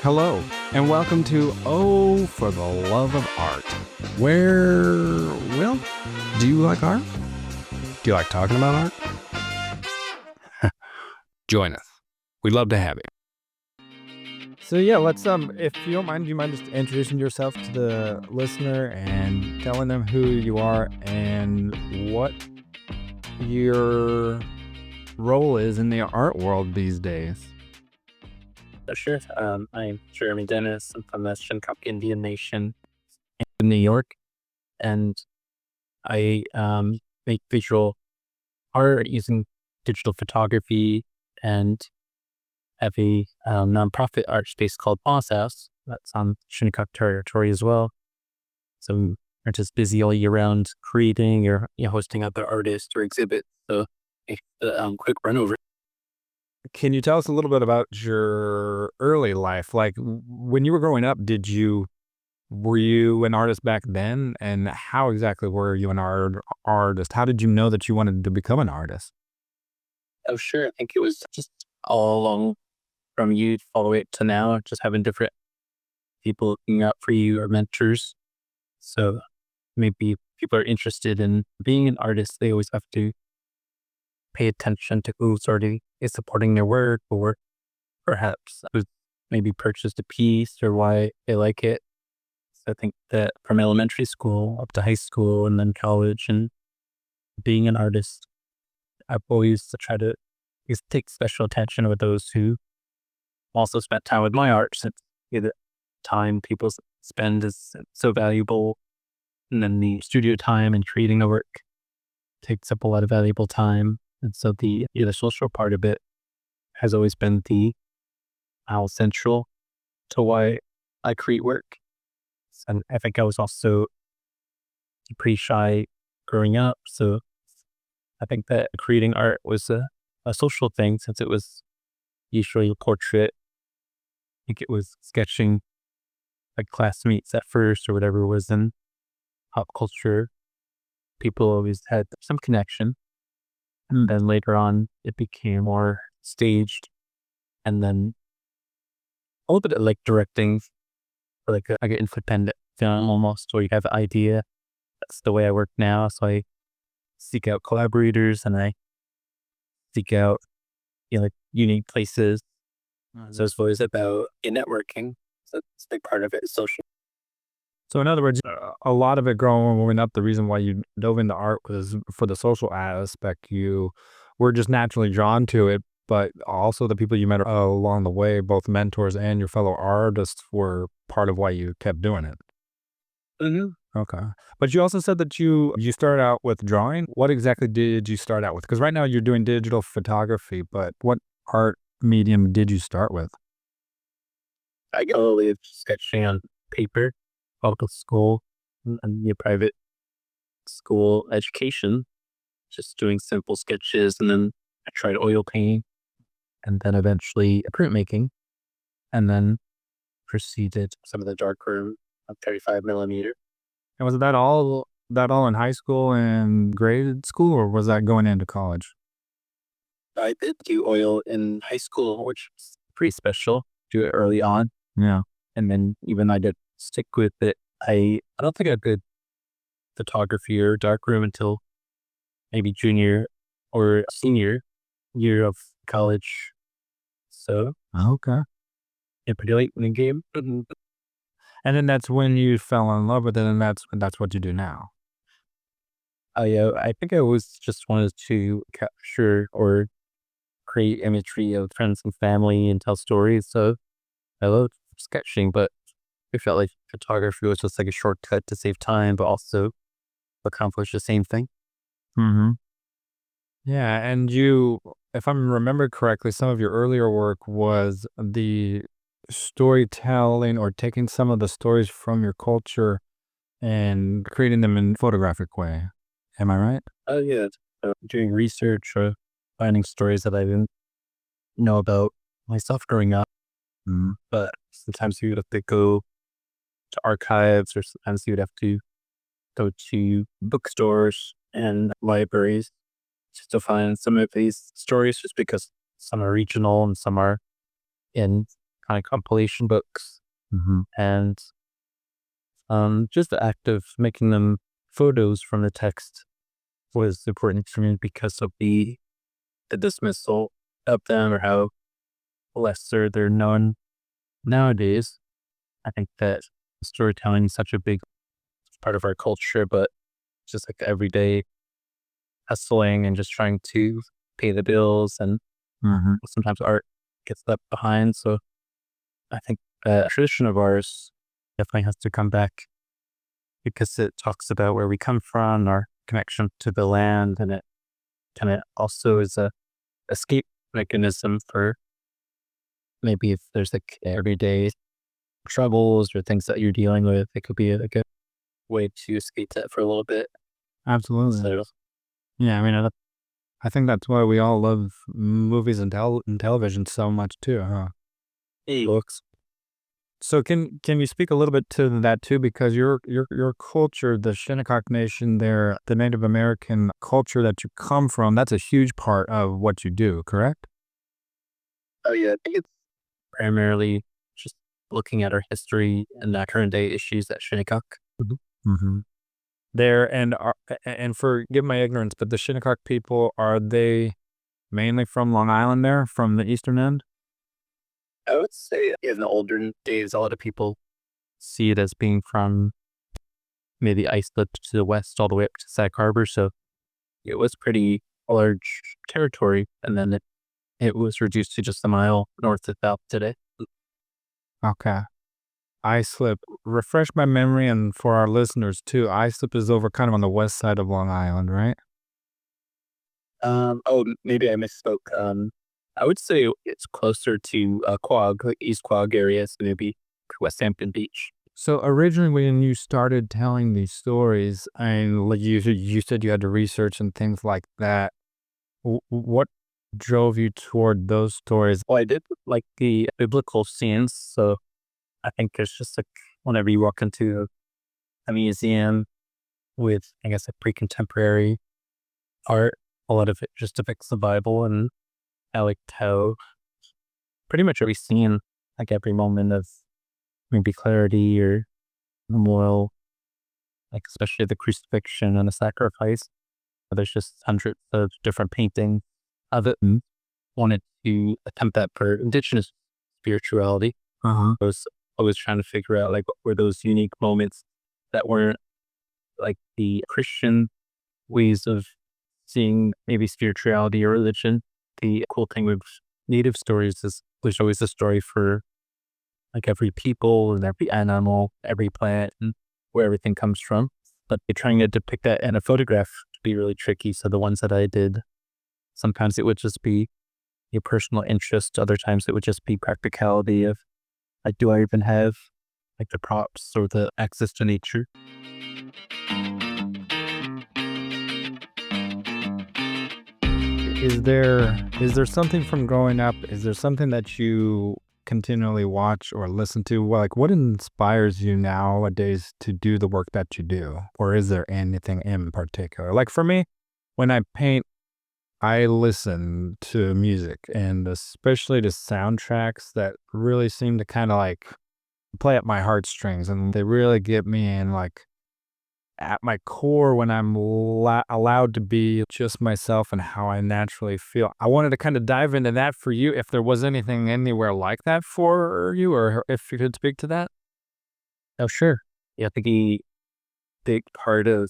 Hello, and welcome to Oh for the Love of Art, where, well, do you like art? Do you like talking about art? Join us. We'd love to have you. So yeah, let's if you don't mind, do you mind just introducing yourself to the listener and telling them who you are and what your role is in the art world these days? Sure. I'm Jeremy Dennis. I'm from the Shinnecock Indian Nation in New York, and I make visual art using digital photography and have a nonprofit art space called Boss House that's on Shinnecock territory as well. So we're just busy all year round creating or hosting other artists or exhibits. So a quick run over. Can you tell us a little bit about your early life? Like when you were growing up, were you an artist back then? And how exactly were you an artist? How did you know that you wanted to become an artist? Oh, sure. I think it was just all along from youth all the way up to now, just having different people looking out for you or mentors. So maybe if people are interested in being an artist, they always have to pay attention to who's already is supporting their work, or perhaps who's maybe purchased a piece or why they like it. So I think that from elementary school up to high school and then college and being an artist, I've always tried to take special attention with those who also spent time with my art, since the time people spend is so valuable. And then the studio time and creating the work takes up a lot of valuable time. And so the social part of it has always been the central to why I create work. And I think I was also pretty shy growing up. So I think that creating art was a social thing, since it was usually a portrait. I think it was sketching like classmates at first or whatever was in pop culture. People always had some connection. And then later on, it became more staged. And then a little bit of like directing, or like an independent film almost, where you have an idea. That's the way I work now. So I seek out collaborators and I seek out, like unique places. So it's always about networking. So it's a big part of it is social. So in other words, a lot of it growing up, the reason why you dove into art was for the social aspect. You were just naturally drawn to it, but also the people you met along the way, both mentors and your fellow artists, were part of why you kept doing it. Mm-hmm. Okay. But you also said that you started out with drawing. What exactly did you start out with? Because right now you're doing digital photography, but what art medium did you start with? I go with sketching on paper, local school, and your private school education, just doing simple sketches. And then I tried oil painting and then eventually printmaking, and then proceeded some of the darkroom of 35 millimeter. And was that all in high school and grade school, or was that going into college? I did do oil in high school, which was pretty special. Do it early on. Yeah. And then even I did stick with it. I don't think I did photography or darkroom until maybe junior or senior year of college. So Okay. yeah, pretty late in the game. And then that's when you fell in love with it, and that's what you do now. I think I always just wanted to capture or create imagery of friends and family and tell stories. So I love sketching, but I felt like photography was just like a shortcut to save time, but also accomplish the same thing. Mm-hmm. Yeah, and if I remember correctly, some of your earlier work was the storytelling or taking some of the stories from your culture and creating them in photographic way. Am I right? Oh yeah, doing research or finding stories that I didn't know about myself growing up. Mm. But sometimes you would have to go to archives, or sometimes you would have to go to bookstores and libraries just to find some of these stories, just because some are regional and some are in kind of compilation books, Mm-hmm. and just the act of making them photos from the text was important for me because of the dismissal of them or how lesser they're known nowadays. I think that storytelling is such a big part of our culture, but just like everyday hustling and just trying to pay the bills, and Mm-hmm. sometimes art gets left behind. So I think a tradition of ours definitely has to come back because it talks about where we come from, our connection to the land, and it kind of also is a escape mechanism for maybe if there's like everyday troubles or things that you're dealing with, it could be a good way to escape that for a little bit. Absolutely. So Yeah, I mean, I think that's why we all love movies and television so much too, huh? it looks. So can you speak a little bit to that too? Because your culture, the Shinnecock Nation, there, the Native American culture that you come from, that's a huge part of what you do, correct? Oh yeah, I think it's primarily just looking at our history and the current day issues at Shinnecock. Mm-hmm. There and forgive my ignorance, but the Shinnecock people, are they mainly from Long Island there, from the eastern end? I would say in the older days, a lot of people see it as being from maybe Islip to the west, all the way up to Sag Harbor. So it was pretty large territory, and then it was reduced to just a mile north to south today. Okay. Islip, refresh my memory, and for our listeners too, Islip is over kind of on the west side of Long Island, right? Maybe I misspoke. I would say it's closer to Quag, like East Quag area, so maybe West Hampton Beach. So originally, when you started telling these stories, and like you said you had to research and things like that. What drove you toward those stories? Well, I did like the biblical scenes, so I think it's just like whenever you walk into a museum with, I guess, a pre-contemporary art, a lot of it just depicts the Bible, and I liked how pretty much every scene, like every moment of maybe clarity or moral, like especially the crucifixion and the sacrifice. There's just hundreds of different paintings of it, and wanted to attempt that for indigenous spirituality. Uh-huh. I was always trying to figure out like what were those unique moments that weren't like the Christian ways of seeing maybe spirituality or religion. The cool thing with native stories is there's always a story for like every people and every animal, every plant, and where everything comes from. But trying to depict that in a photograph would be really tricky. So the ones that I did, sometimes it would just be your personal interest. Other times it would just be practicality of like, do I even have like the props or the access to nature? Is there something from growing up? Is there something that you continually watch or listen to? Well, like, what inspires you nowadays to do the work that you do? Or is there anything in particular? Like for me, when I paint, I listen to music, and especially to soundtracks that really seem to kind of like play at my heartstrings, and they really get me in like at my core when I'm allowed to be just myself and how I naturally feel. I wanted to kind of dive into that for you, if there was anything anywhere like that for you, or if you could speak to that. Oh, sure. Yeah, I think the big part of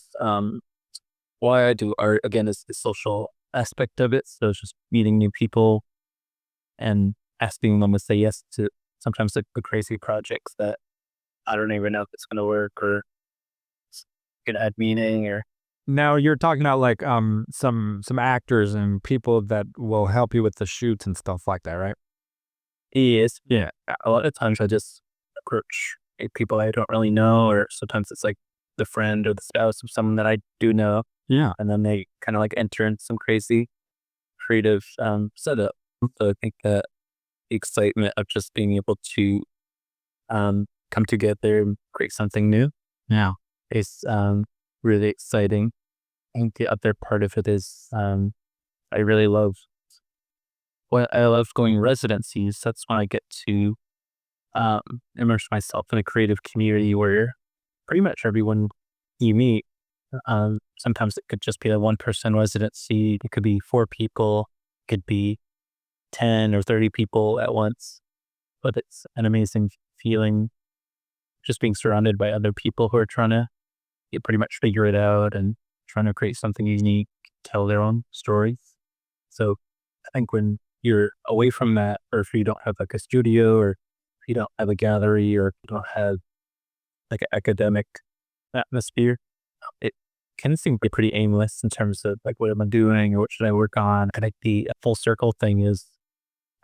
why I do art again is the social aspect of it. So it's just meeting new people and asking them to say yes to sometimes the crazy projects that I don't even know if it's going to work or it's going to add meaning or Now you're talking about like some actors and people that will help you with the shoots and stuff like that, right? is. Yeah. A lot of times I just approach people I don't really know, or sometimes it's like the friend or the spouse of someone that I do know, Yeah. and then they kind of like enter into some crazy creative setup. So I think that the excitement of just being able to come together and create something new Yeah. is really exciting. And the other part of it is I really love I love going residencies. That's when I get to immerse myself in a creative community where pretty much everyone you meet, sometimes it could just be a one-person residency. It could be 4 people, it could be 10 or 30 people at once. But it's an amazing feeling just being surrounded by other people who are trying to pretty much figure it out and trying to create something unique, tell their own stories. So I think when you're away from that, or if you don't have like a studio, or if you don't have a gallery, or if you don't have like an academic atmosphere, it can seem pretty aimless in terms of like, what am I doing or what should I work on? And I think the full circle thing is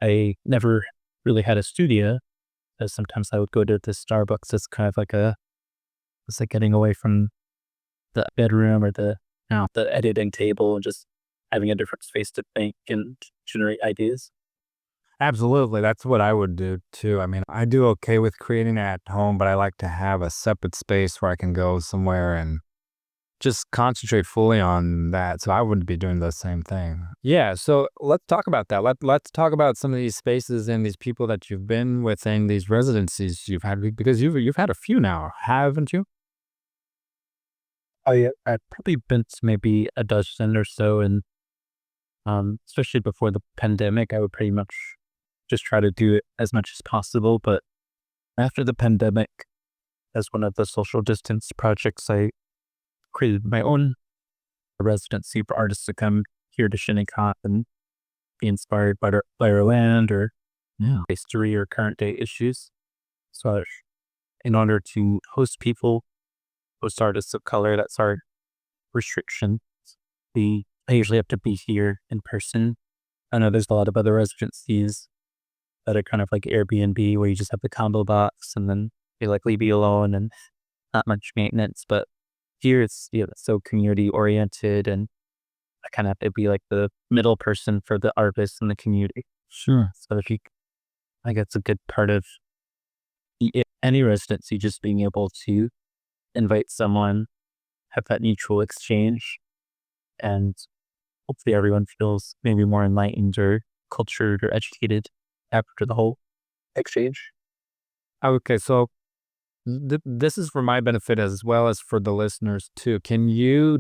I never really had a studio. Sometimes I would go to the Starbucks as kind of like it's like getting away from the bedroom or the editing table, and just having a different space to think and generate ideas. Absolutely. That's what I would do too. I mean, I do okay with creating at home, but I like to have a separate space where I can go somewhere and just concentrate fully on that. So I would be doing the same thing. Yeah. So let's talk about that. Let's talk about some of these spaces and these people that you've been within, these residencies you've had, because you've had a few now, haven't you? Oh yeah, I've probably been to maybe a dozen or so, and especially before the pandemic, I would pretty much just try to do it as much as possible. But after the pandemic, as one of the social distance projects, I created my own residency for artists to come here to Shinnecock and be inspired by our land or history or current day issues. So in order to host artists of color, that's our restriction. I usually have to be here in person. I know there's a lot of other residencies that are kind of like Airbnb, where you just have the combo box and then they like leave you alone and not much maintenance. But here it's so community oriented, and I kind of have to be like the middle person for the artists and the community. Sure. So I guess a good part of any residency, just being able to invite someone, have that mutual exchange, and hopefully everyone feels maybe more enlightened or cultured or educated after the whole exchange. Okay. So this is for my benefit as well as for the listeners too. Can you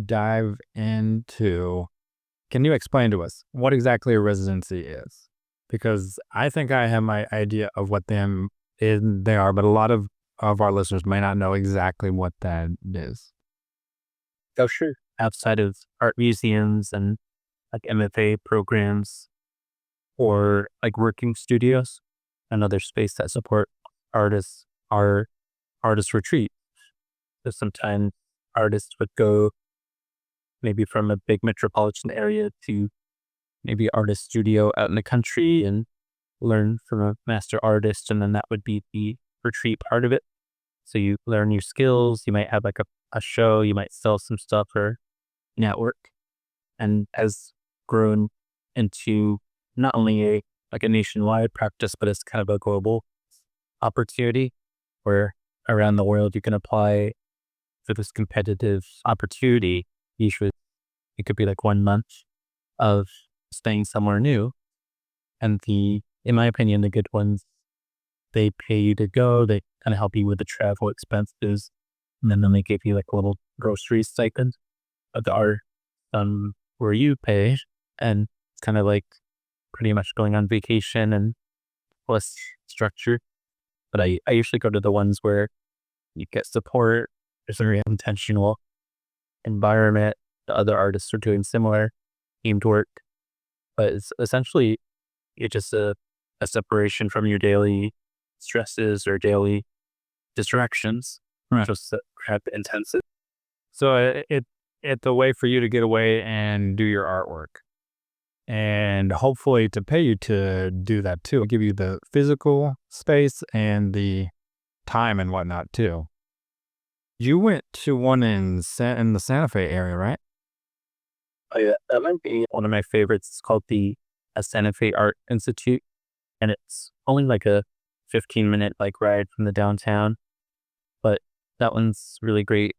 explain to us what exactly a residency is? Because I think I have my idea of what they are, but a lot of our listeners may not know exactly what that is. Oh, sure. Outside of art museums and like MFA programs or like working studios, another space that support artists are artist retreat. So sometimes artists would go maybe from a big metropolitan area to maybe artist studio out in the country and learn from a master artist. And then that would be the retreat part of it. So you learn your skills, you might have like a show, you might sell some stuff or network, and has grown into not only a nationwide practice, but it's kind of a global opportunity where around the world you can apply for this competitive opportunity. Usually it could be like 1 month of staying somewhere new. And in my opinion, the good ones, they pay you to go, they kind of help you with the travel expenses. And then they give you like a little grocery stipend. But there are some where you pay, and it's kind of like pretty much going on vacation and less structure. But I usually go to the ones where you get support. There's a very intentional environment. The other artists are doing similar themed work, but it's essentially just a separation from your daily stresses or daily distractions. Right. Just to have the intensive. So it's a way for you to get away and do your artwork, and hopefully to pay you to do that too. It'll give you the physical space and the time and whatnot too. You went to one in the Santa Fe area, right? Oh yeah, that might be one of my favorites. It's called the Santa Fe Art Institute, and it's only like a 15-minute like ride from the downtown. But that one's really great.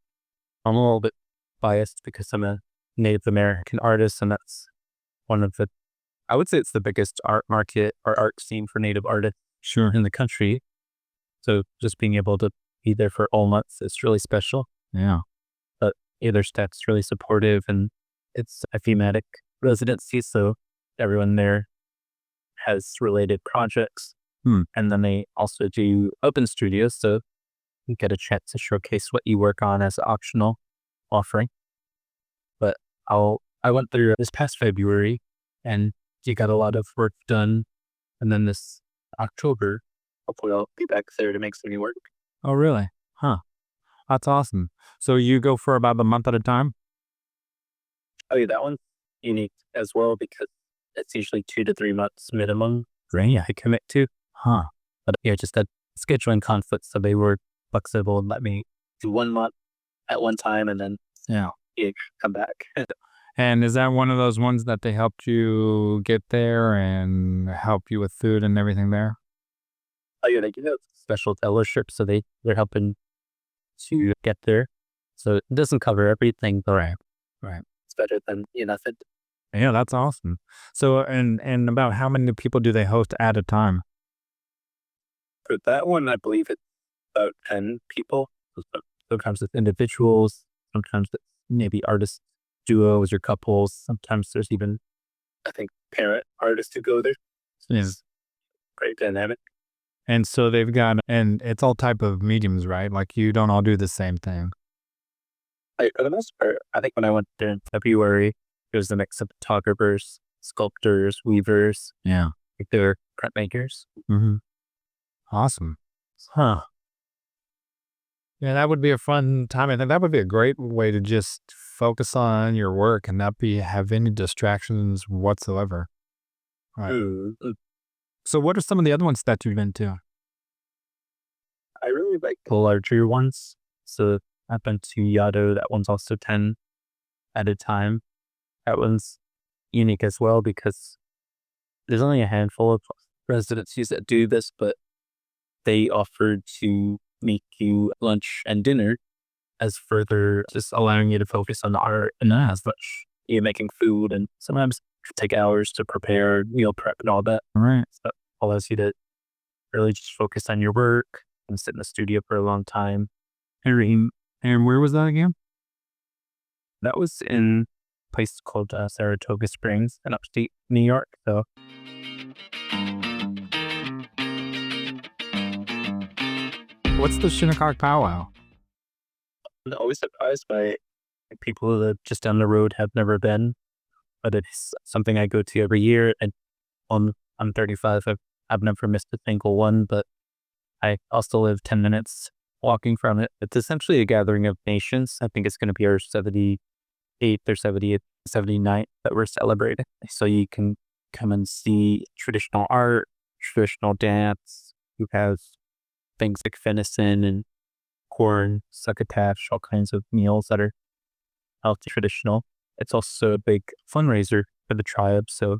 I'm a little bit biased because I'm a Native American artist, and that's one of I would say it's the biggest art market or art scene for Native artists Sure. in the country. So just being able to be there for all months is really special. Yeah. But their staff's really supportive, and it's a thematic residency, so everyone there has related projects. And then they also do open studios, so you get a chance to showcase what you work on as an optional offering. But I went through this past February, and you got a lot of work done. And then this October, hopefully I'll be back there to make some new work. Oh, really? Huh. That's awesome. So you go for about a month at a time? Oh yeah, that one's unique as well because it's usually 2 to 3 months minimum Great. I commit to. Huh. But yeah, just had scheduling conflicts, so they were flexible and let me do 1 month at one time and then Yeah. come back. And is that one of those ones that they helped you get there and help you with food and everything there? Oh yeah, they do have special fellowship, so they're helping to get there. So it doesn't cover everything, but Right. Right. it's better than nothing. Yeah, that's awesome. So, and about how many people do they host at a time? For that one, I believe it's about 10 people. Sometimes it's individuals, sometimes it's maybe artist duos or couples. Sometimes there's even, I think, parent artists who go there. So Yeah. it's very dynamic. And so they've got, and it's all type of mediums, right? Like you don't all do the same thing. For the most part, I think when I went there in February, it was a mix of photographers, sculptors, weavers, Yeah. like they're printmakers. Mm-hmm. Awesome. Huh. Yeah, that would be a fun time. I think that would be a great way to just focus on your work and not have any distractions whatsoever. Right. Mm. So what are some of the other ones that you've been to? I really like the larger ones. So I've been to Yado. That one's also 10 at a time. That one's unique as well because there's only a handful of residencies that do this, but they offered to make you lunch and dinner as further just allowing you to focus on the art and not as much you making food. And sometimes it can take hours to prepare, meal prep and all that. All right. So it allows you to really just focus on your work and sit in the studio for a long time. And where was that again? That was in a place called Saratoga Springs in upstate New York. So What's the Shinnecock powwow? I'm always surprised by people that just down the road have never been, but it's something I go to every year. And I'm 35. I've never missed a single one, but I also live 10 minutes walking from it. It's essentially a gathering of nations. I think it's going to be our 78th or 79th that we're celebrating. So you can come and see traditional art, traditional dance. You have things like venison and corn, succotash, all kinds of meals that are healthy, traditional. It's also a big fundraiser for the tribe. So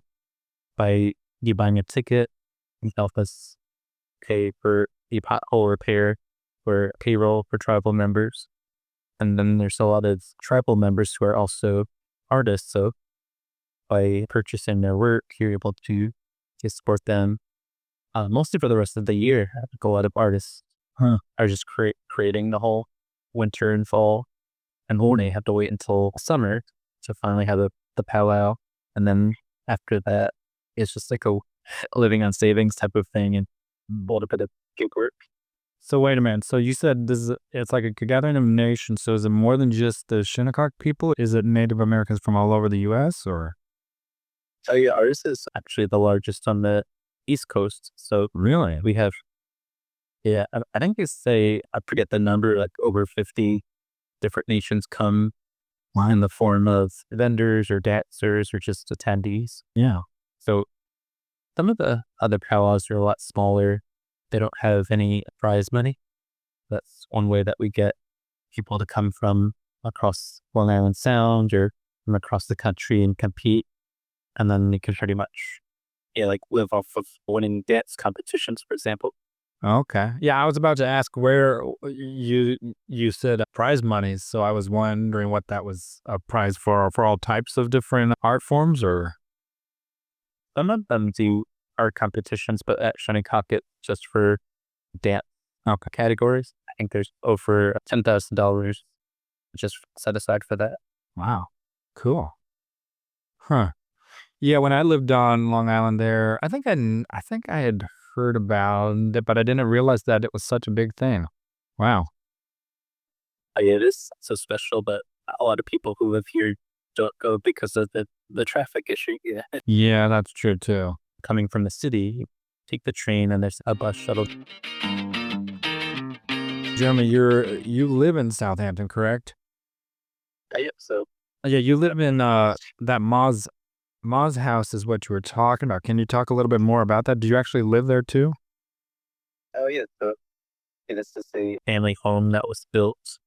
by you buying a ticket, you help us pay for the pothole repair for payroll for tribal members. And then there's a lot of tribal members who are also artists. So by purchasing their work, you're able to support them mostly for the rest of the year. I think a lot of artists are just creating the whole winter and fall, and then they have to wait until summer to finally have the powwow. And then after that, it's just like a living on savings type of thing and a little bit of gig work. So wait a minute. So you said it's like a gathering of nations. So is it more than just the Shinnecock people? Is it Native Americans from all over the U.S. or? Oh yeah, ours is actually the largest on the East Coast. So Really? we have, yeah, I think they say, I forget the number, like over 50 different nations come in the form of vendors or dancers or just attendees. Yeah. So some of the other powwows are a lot smaller. They don't have any prize money. That's one way that we get people to come from across Long Island Sound or from across the country and compete. And then you can pretty much, like live off of winning dance competitions, for example. Okay. Yeah, I was about to ask where you said prize monies, so I was wondering what that was a prize for all types of different art forms, or? Some of them do art competitions, but at Shinnecock, it's just for dance Okay. categories. I think there's over $10,000 just set aside for that. Wow. Cool. Huh. Yeah, when I lived on Long Island there, I think I had heard about it, but I didn't realize that it was such a big thing. Wow. It is so special, but a lot of people who live here don't go because of the traffic issue. Yeah. Yeah, that's true too. Coming from the city, you take the train and there's a bus shuttle. Jeremy, you live in Southampton, correct? Yeah, so Yeah, you live in that Moz house is what you were talking about. Can you talk a little bit more about that? Do you actually live there too? oh yeah, so this is a family home that was built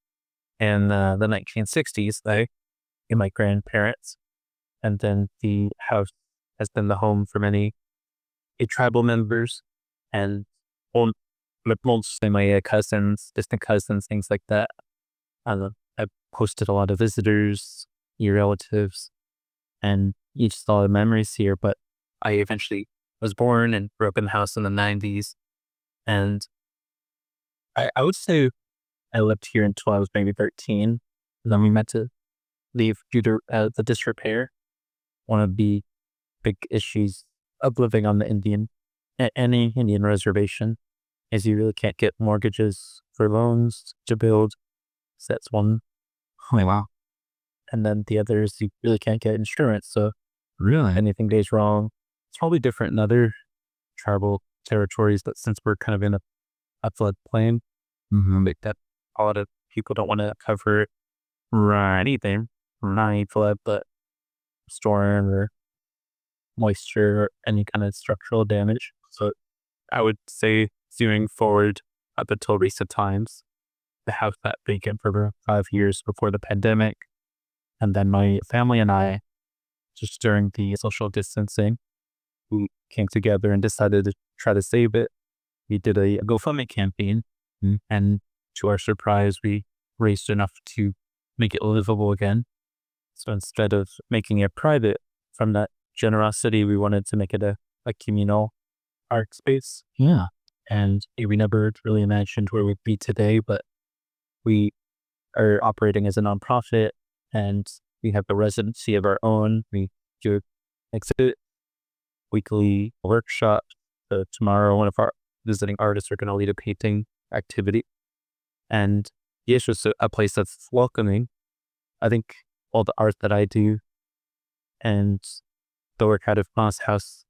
in the 1960s by my grandparents, and then the house has been the home for many tribal members and all like most of my cousins, distant cousins, things like that. I've hosted a lot of visitors, your relatives, and you just a lot of memories here. But I eventually was born and grew up in the house in the 90s. And I would say I lived here until I was maybe 13. And then we met to leave due to the disrepair. One of the big issues of living on the any Indian reservation is you really can't get mortgages for loans to build. So that's one. Oh, wow. And then the other is you really can't get insurance. So Really? anything goes wrong, it's probably different in other tribal territories, but since we're kind of in a floodplain, like that, a lot of people don't want to cover anything, not any flood, but storm or moisture or any kind of structural damage. So I would say, zooming forward up until recent times, the house got vacant for about 5 years before the pandemic. And then my family and I, just during the social distancing, we came together and decided to try to save it. We did a GoFundMe campaign, and to our surprise, we raised enough to make it livable again. So instead of making it private, from that generosity, we wanted to make it a communal art space. Yeah. And we never really imagined where we'd be today, but we are operating as a nonprofit and we have the residency of our own. We do exhibit weekly workshop. Tomorrow, one of our visiting artists are going to lead a painting activity. And it's just a place that's welcoming. I think all the art that I do and the work out of Moss House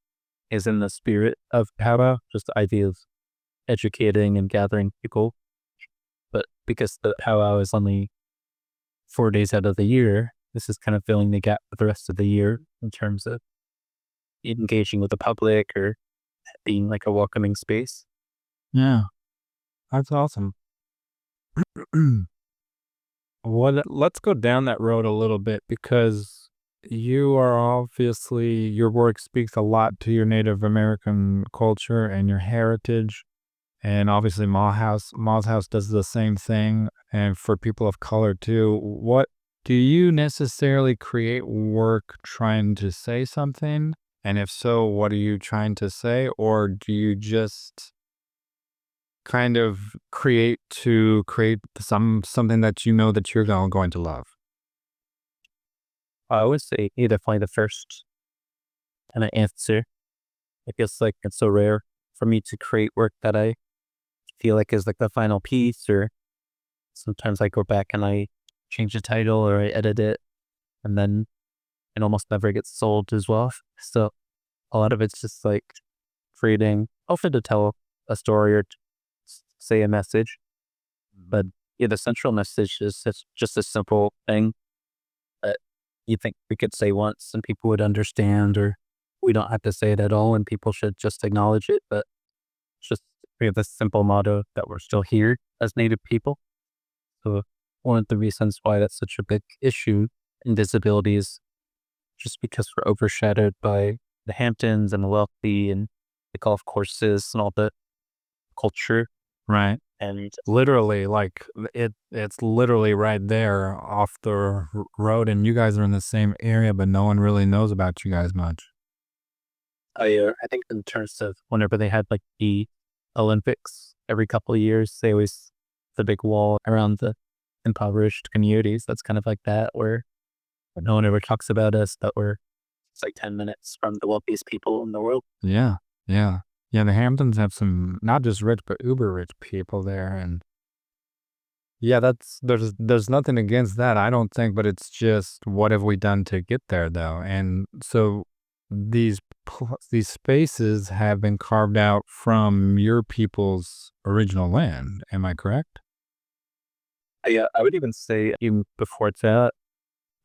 is in the spirit of powwow, just the idea of educating and gathering people. But because the powwow is only 4 days out of the year, this is kind of filling the gap for the rest of the year in terms of engaging with the public or being like a welcoming space. Yeah. That's awesome. Let's go down that road a little bit because you are obviously, your work speaks a lot to your Native American culture and your heritage. And obviously, Ma's House does the same thing. And for people of color too, what do you necessarily create work trying to say something? And if so, what are you trying to say? Or do you just kind of create something that you know that you're going to love? I would say definitely the first kind of answer. I guess like it's so rare for me to create work that I feel like is like the final piece, or sometimes I go back and I change the title or I edit it, and then it almost never gets sold as well. So a lot of it's just like creating, often to tell a story or to say a message. But yeah, the central message is it's just a simple thing that you think we could say once and people would understand, or we don't have to say it at all and people should just acknowledge it. But it's just, we have this simple motto that we're still here as Native people. So one of the reasons why that's such a big issue in disability is just because we're overshadowed by the Hamptons and the wealthy and the golf courses and all the culture. Right. And Literally, like it's literally right there off the road, and you guys are in the same area, but no one really knows about you guys much. I think in terms of whenever they had like the Olympics every couple of years, they always the big wall around the impoverished communities. That's kind of like that, where no one ever talks about us, but we're it's like 10 minutes from the wealthiest people in the world. Yeah. Yeah. Yeah. The Hamptons have some not just rich, but uber rich people there. And yeah, there's nothing against that, I don't think, but it's just what have we done to get there though? And so these these spaces have been carved out from your people's original land. Am I correct? Yeah, I would even say even before that,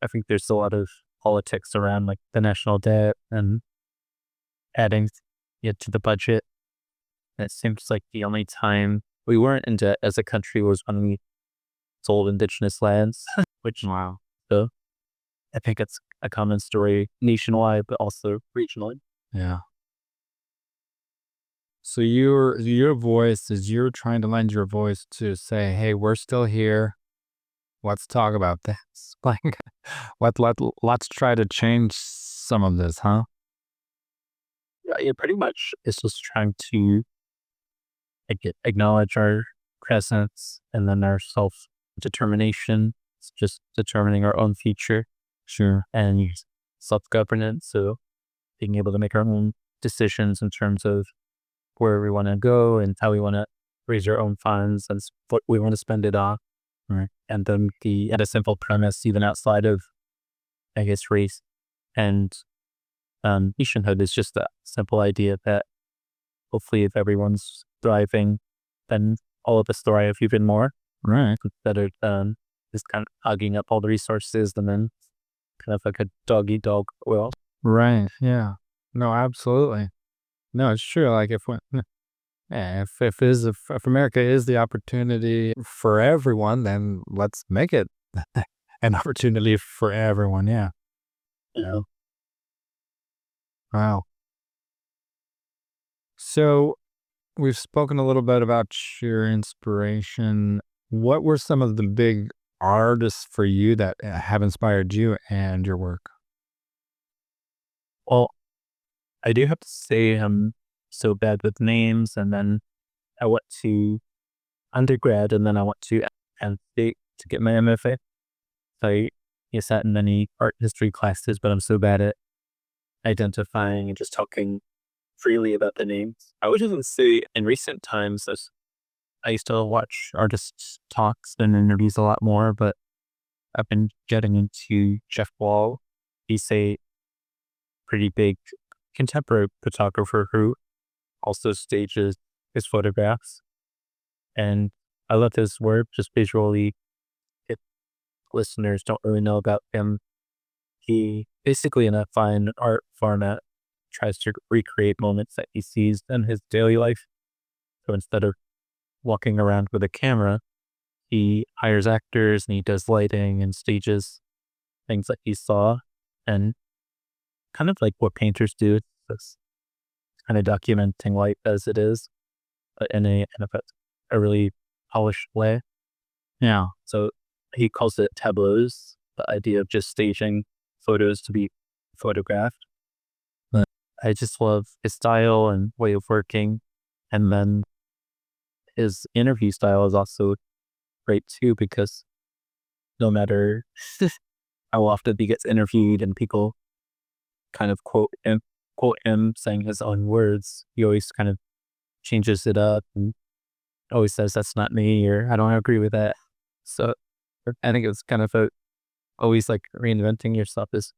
I think there's a lot of politics around like the national debt and adding it to the budget. And it seems like the only time we weren't in debt as a country was when we sold indigenous lands, which Wow. so I think it's a common story nationwide, but also regionally. Yeah. So your voice is you're trying to lend your voice to say, "Hey, we're still here. Let's talk about this." Like, let's try to change some of this, huh? Yeah, yeah, pretty much it's just trying to acknowledge our presence and then our self determination. It's just determining our own future Sure. and self governance. So being able to make our own decisions in terms of where we want to go and how we want to raise our own funds and what we want to spend it on. Right. And then and a simple premise, even outside of, I guess, race and nationhood, is just a simple idea that hopefully if everyone's thriving, then all of us thrive even more Right. instead of just kind of hugging up all the resources and then kind of like a dog eat dog world. Right. Yeah. No, absolutely. No, it's true. Like if we, yeah, if America is the opportunity for everyone, then let's make it an opportunity for everyone. Yeah. You know, Wow. So we've spoken a little bit about your inspiration. What were some of the big artists for you that have inspired you and your work? well, I do have to say I'm so bad with names, and then I went to undergrad, and then I went to Penn State to get my MFA. So I sat in many art history classes, but I'm so bad at identifying and just talking freely about the names. I would even say in recent times, as I used to watch artists' talks and interviews a lot more, but I've been getting into Jeff Wall. He's a pretty big contemporary photographer who also stages his photographs. And I love his work just visually. If listeners don't really know about him, he basically, in a fine art format, tries to recreate moments that he sees in his daily life. So instead of walking around with a camera, he hires actors and he does lighting and stages things that he saw, and kind of like what painters do. It's this kind of documenting life as it is, but in a really polished way. Yeah. So he calls it tableaus, the idea of just staging photos to be photographed. But I just love his style and way of working. And then his interview style is also great too, because no matter how often he gets interviewed and people kind of quote him saying his own words, he always kind of changes it up and always says, "That's not me," or "I don't agree with that." So I think it's kind of always like reinventing yourself is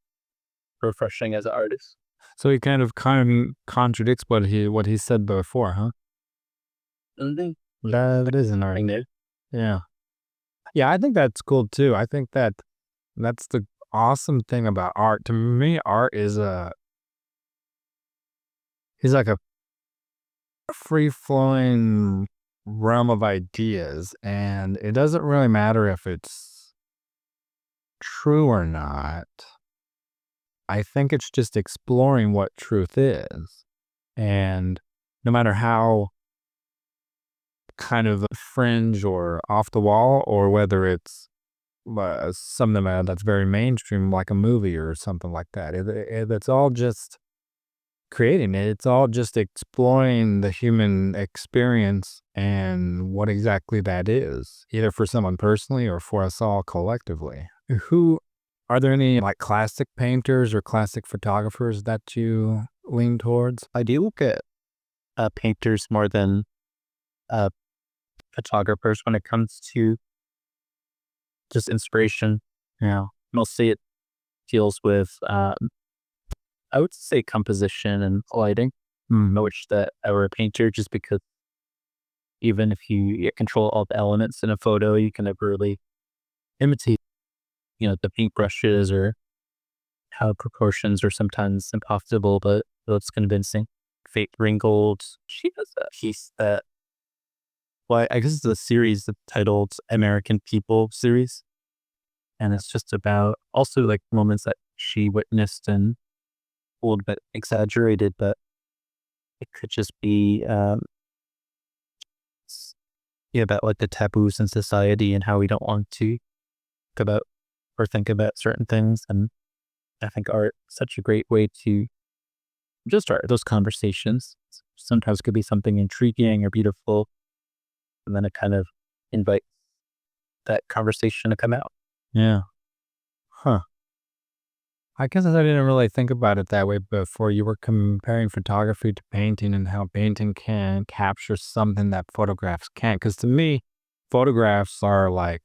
refreshing as an artist. So he kind of contradicts what he said before, huh? Something That is an art. new. Yeah. Yeah, I think that's cool too. I think that that's the awesome thing about art. To me, art is like a free flowing realm of ideas, and it doesn't really matter if it's true or not. I think it's just exploring what truth is. And no matter how kind of fringe or off the wall, or whether it's something that's very mainstream, like a movie or something like that, it's all just creating it. It's all just exploring the human experience and what exactly that is, either for someone personally or for us all collectively. Who are there any like classic painters or classic photographers that you lean towards? I do look at painters more than uh, photographers when it comes to just inspiration. Yeah. Mostly it deals with, I would say, composition and lighting. I wish that I were a painter, just because even if you control all the elements in a photo, you can never really imitate, the paintbrushes or how proportions are sometimes impossible, but it's convincing. Fate Ringgold, she has a piece that, well, I guess it's a series that's titled American People series. And it's just about also like moments that she witnessed and a little bit exaggerated, but it could just be about like the taboos in society and how we don't want to think about or think about certain things. And I think art is such a great way to just start those conversations. Sometimes it could be something intriguing or beautiful, and then it kind of invites that conversation to come out. Yeah. Huh. I guess I didn't really think about it that way before. You were comparing photography to painting and how painting can capture something that photographs can't. Because to me, photographs are like,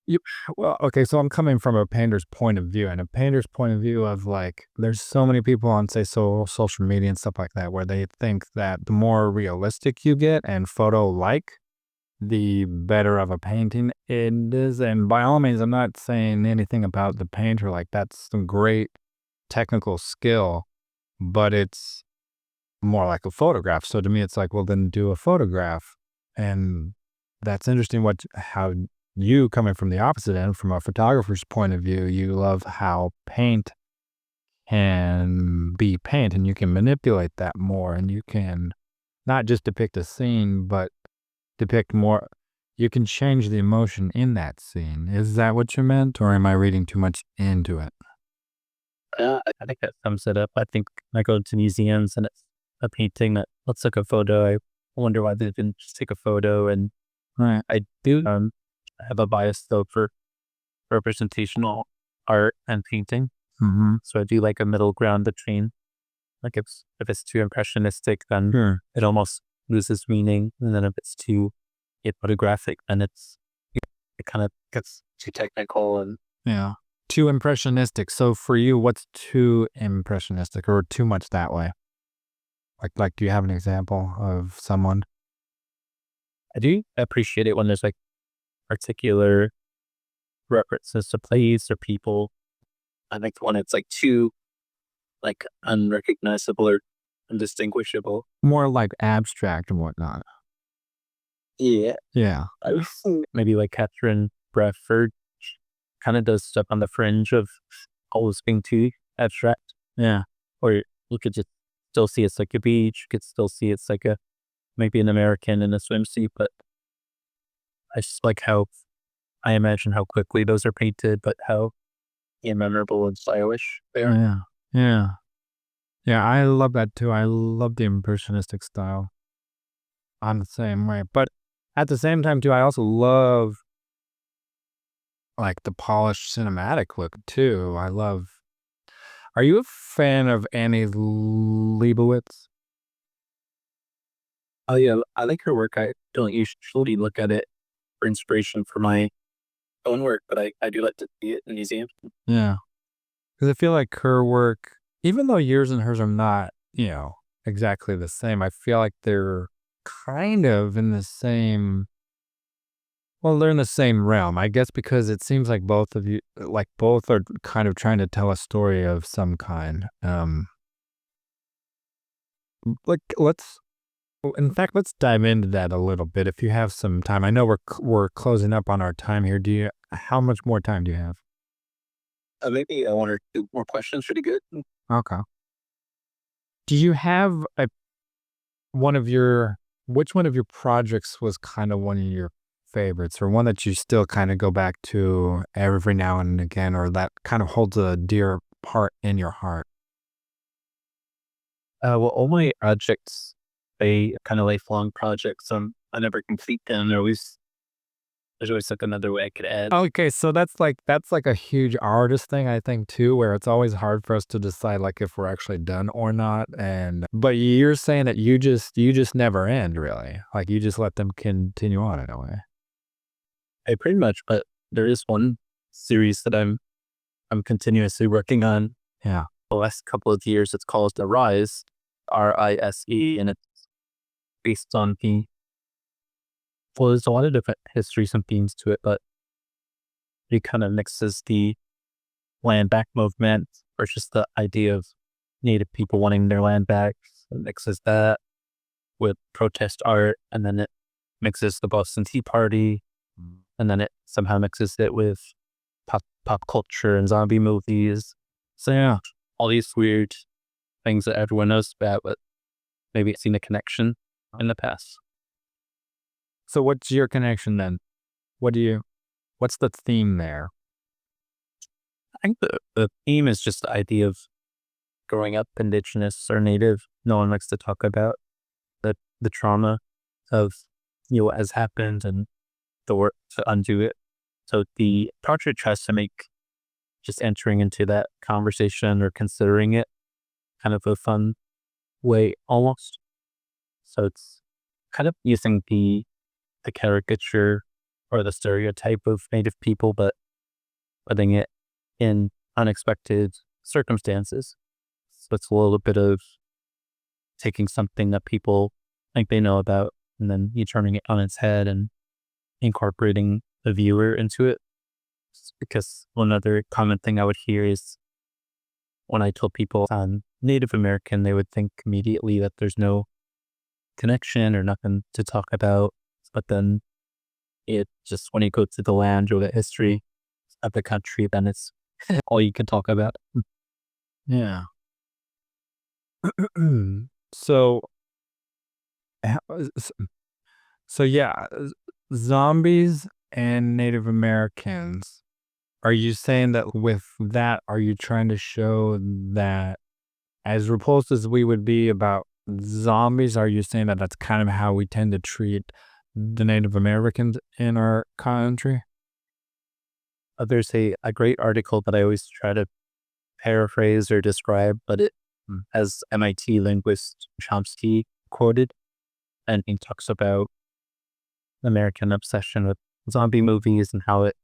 you, well, okay, so I'm coming from a painter's point of view, and a painter's point of view of like, there's so many people on, say, social media and stuff like that, where they think that the more realistic you get and photo like, the better of a painting it is. And by all means, I'm not saying anything about the painter. Like, that's some great technical skill, but it's more like a photograph. So to me, it's like, well, then do a photograph. And that's interesting how you, coming from the opposite end, from a photographer's point of view, you love how paint can be paint and you can manipulate that more and you can not just depict a scene, but depict more. You can change the emotion in that scene. Is that what you meant, or am I reading too much into it? I think that sums it up. I think I go to museums and it's a painting that let's take a photo. I wonder why they didn't just take a photo. And Right. I do have a bias though for representational art and painting. Mm-hmm. So I do like a middle ground between, like, if it's too impressionistic, then Sure. it almost loses meaning. And then if it's too photographic, then it kind of gets too technical. And Yeah. Too impressionistic. So for you, what's too impressionistic or too much that way? Like, do you have an example of someone? I do appreciate it when there's like particular references to place or people. I think when it's like too like unrecognizable or undistinguishable. More like abstract and whatnot. Yeah. Yeah. I was maybe like Catherine Bradford kind of does stuff on the fringe of always being too abstract. Yeah. Or you could just still see it's like a beach. You could still see it's like maybe an American in a swimsuit, but I just like how I imagine how quickly those are painted, but how memorable and stylish they are. Yeah. Yeah. Yeah. I love that too. I love the impressionistic style. I'm the same way. But at the same time, too, I also love like the polished cinematic look too. I love. Are you a fan of Annie Leibovitz? Oh yeah, I like her work. I don't usually look at it for inspiration for my own work, but I do like to see it in museums. Yeah. Because I feel like her work, even though yours and hers are not, exactly the same, I feel like they're kind of in the same. Well, they're in the same realm, I guess, because it seems like both of you, like both are kind of trying to tell a story of some kind. Like in fact, let's dive into that a little bit if you have some time. I know we're closing up on our time here. How much more time do you have? Maybe one or two more questions should be good. Okay. Do you have one of your which one of your projects was kind of one of your favorites or one that you still kind of go back to every now and again or that kind of holds a dear part in your heart? Well, all my projects, they kind of lifelong projects. I never complete them. There's always like another way I could add. Okay, so that's like a huge artist thing, I think, too, where it's always hard for us to decide like if we're actually done or not. And but you're saying that you just never end, really. Like you just let them continue on in a way. I pretty much, but there is one series that I'm continuously working on Yeah. the last couple of years. It's called The Rise, Rise, and it's based on there's a lot of different histories and themes to it, but it kind of mixes the land back movement or just the idea of Native people wanting their land back. It mixes that with protest art, and then it mixes the Boston Tea Party, and then it somehow mixes it with pop culture and zombie movies. So yeah, all these weird things that everyone knows about, but maybe seen a connection in the past. So what's your connection then? What's the theme there? I think the theme is just the idea of growing up indigenous or native. No one likes to talk about the trauma of what has happened and the work to undo it. So the portrait tries to make just entering into that conversation or considering it kind of a fun way almost. So it's kind of using the caricature or the stereotype of Native people, but putting it in unexpected circumstances. So it's a little bit of taking something that people think they know about and then you turning it on its head and incorporating the viewer into it. Because one other common thing I would hear is when I told people I'm Native American, they would think immediately that there's no connection or nothing to talk about. But then it just, when you go to the land or the history of the country, then it's all you can talk about. Yeah. So, how- s- so yeah, zombies and Native Americans. Are you saying that with that, are you trying to show that as repulsed as we would be about zombies, are you saying that that's kind of how we tend to treat the Native Americans in our country? There's a great article that I always try to paraphrase or describe, but it has MIT linguist Chomsky quoted, and he talks about American obsession with zombie movies and how it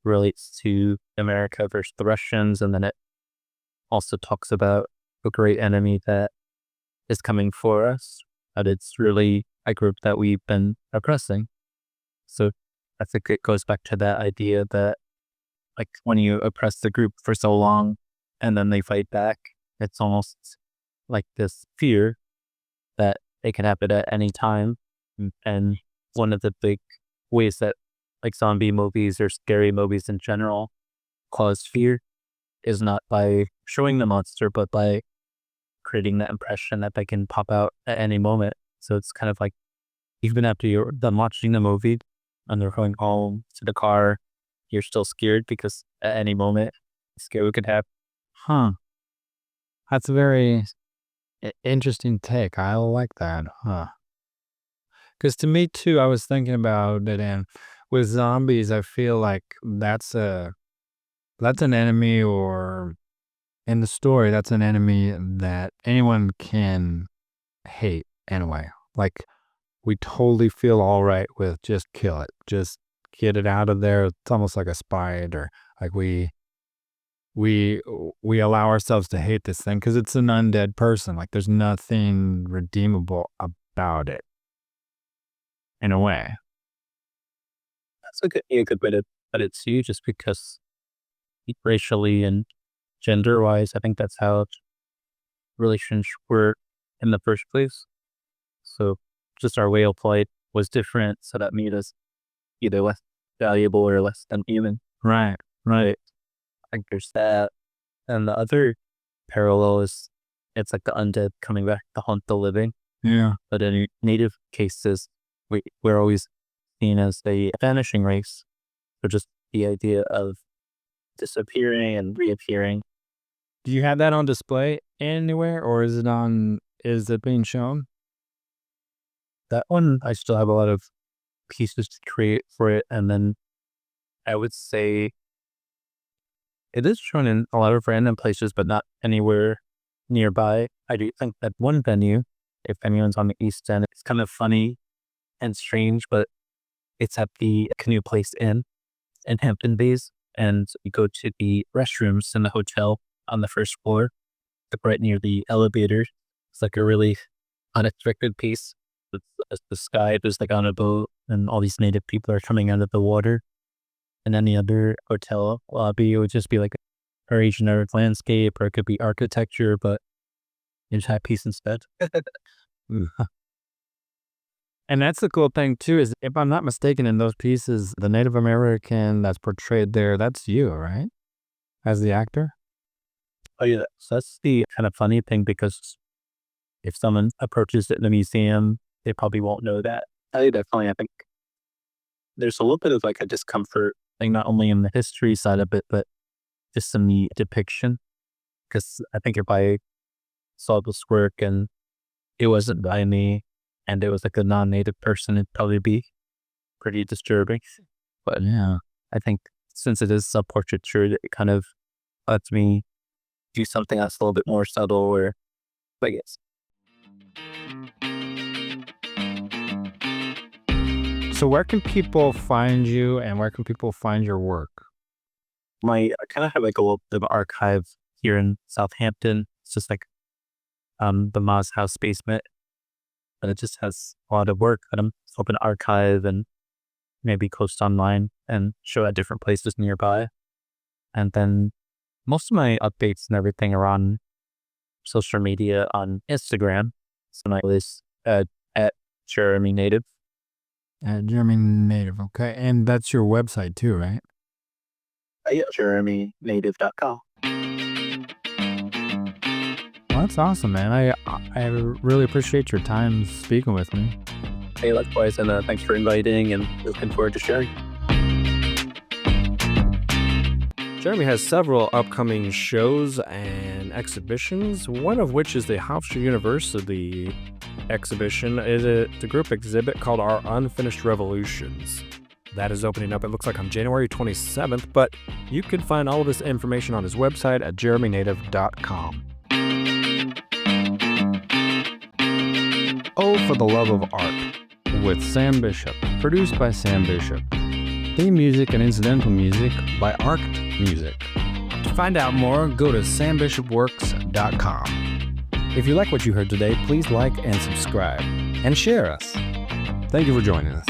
relates to America versus the Russians. And then it also talks about a great enemy that is coming for us, but it's really a group that we've been oppressing. So I think it goes back to that idea that like when you oppress the group for so long and then they fight back, it's almost like this fear that it can happen at any time. And one of the big ways that like zombie movies or scary movies in general cause fear is not by showing the monster, but by creating that impression that they can pop out at any moment. So it's kind of like even after you're done watching the movie and they're going home to the car, you're still scared because at any moment, scary could happen. Huh. That's a very interesting take. I like that. Huh. Because to me too, I was thinking about it, and with zombies, I feel like that's an enemy, or in the story, that's an enemy that anyone can hate anyway. Like we totally feel all right with just kill it, just get it out of there. It's almost like a spider. Like we we allow ourselves to hate this thing because it's an undead person. Like there's nothing redeemable about it in a way. That's a good way to put it too, just because racially and gender wise, I think that's how relationships were in the first place. So just our way of life was different. So that made us either less valuable or less than human. Right, right. I think there's that. And the other parallel is it's like the undead coming back to haunt the living. Yeah. But in native cases, we're always seen as the vanishing race. So just the idea of disappearing and reappearing. Do you have that on display anywhere, or is it on? Is it being shown? That one, I still have a lot of pieces to create for it. And then I would say it is shown in a lot of random places, but not anywhere nearby. I do think that one venue, if anyone's on the East End, it's kind of funny and strange, but it's at the Canoe Place Inn in Hampton Bays. And you go to the restrooms in the hotel on the first floor, like right near the elevator. It's like a really unexpected piece. It's the sky is like on a boat, and all these native people are coming out of the water. And any other hotel lobby, it would just be like a Asian art landscape, or it could be architecture, but you just have peace instead. And that's the cool thing too, is if I'm not mistaken, in those pieces, the Native American that's portrayed there, that's you, right? As the actor? Oh yeah, so that's the kind of funny thing, because if someone approaches it in the museum, they probably won't know that. I think there's a little bit of like a discomfort thing, not only in the history side of it, but just in the depiction. Because I think if I saw this work and it wasn't by me, and it was like a non-native person, it'd probably be pretty disturbing. But Yeah. I think since it is self-portraiture, it kind of lets me do something that's a little bit more subtle, or I guess. So where can people find you, and where can people find your work? I kind of have like a little bit of archive here in Southampton. It's just like the Moz House basement, but it just has a lot of work that I'm hoping to archive and maybe post online and show at different places nearby. And then most of my updates and everything are on social media on Instagram. So my list at Jeremy Native. Jeremy Native, okay. And that's your website too, right? Yeah, JeremyNative.com. Well, that's awesome, man. I really appreciate your time speaking with me. Hey, likewise, and thanks for inviting, and looking forward to sharing. Jeremy has several upcoming shows and exhibitions, one of which is the Hofstra University exhibition. It's a group exhibit called Our Unfinished Revolutions. That is opening up, it looks like, on January 27th, but you can find all of this information on his website at jeremynative.com. Oh, for the Love of Art with Sam Bishop, produced by Sam Bishop. Theme music and incidental music by Arct Music. To find out more, go to sambishopworks.com. If you like what you heard today, please like and subscribe, and share us. Thank you for joining us.